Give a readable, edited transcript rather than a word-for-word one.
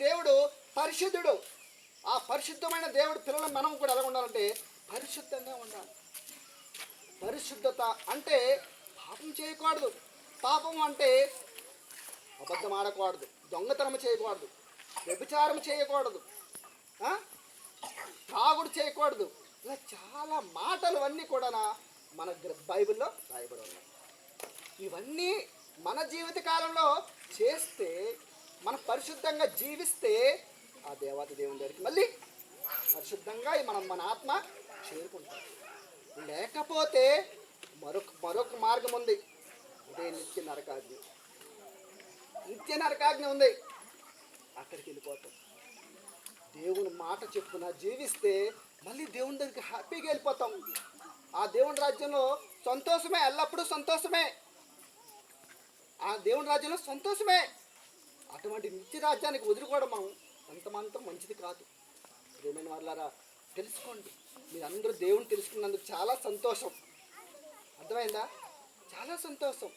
దేవుడు పరిశుద్ధుడు. ఆ పరిశుద్ధమైన దేవుడు పిల్లలు మనం కూడా ఎలా ఉండాలంటే పరిశుద్ధంగా ఉండాలి. పరిశుద్ధత అంటే పాపం చేయకూడదు. పాపం అంటే అబద్ధం ఆడకూడదు, దొంగతనం చేయకూడదు, వ్యభిచారం చేయకూడదు, తాగుడు చేయకూడదు. ఇలా చాలా మాటలు అన్నీ కూడా మన బైబిల్లో రాయబడి ఉన్నాయి. ఇవన్నీ మన జీవిత కాలంలో చేస్తే, మనం పరిశుద్ధంగా జీవిస్తే ఆ దేవాతి దేవుని దగ్గరికి మళ్ళీ పరిశుద్ధంగా మన ఆత్మ చేరుకుంటాం. లేకపోతే మరొక మార్గం ఉంది. అదే నిత్య నరకాగ్ని. నిత్య నరకాగ్ని ఉంది. అక్కడికి వెళ్ళిపోతాం. దేవుని మాట చెప్పున జీవిస్తే మళ్ళీ దేవుని దగ్గరికి హ్యాపీగా వెళ్ళిపోతాం. ఆ దేవుని రాజ్యంలో సంతోషమే, ఎల్లప్పుడూ సంతోషమే. ఆ దేవుని రాజ్యంలో సంతోషమే. అటువంటి నిత్య రాజ్యానికి వదులుకోవడం అంతమంతం మంచిది కాదు. ప్రియమైన వాళ్ళారా, తెలుసుకోండి. మీరందరూ దేవుని తెలుసుకున్నందుకు చాలా సంతోషం. అర్థమైందా? చాలా సంతోషం.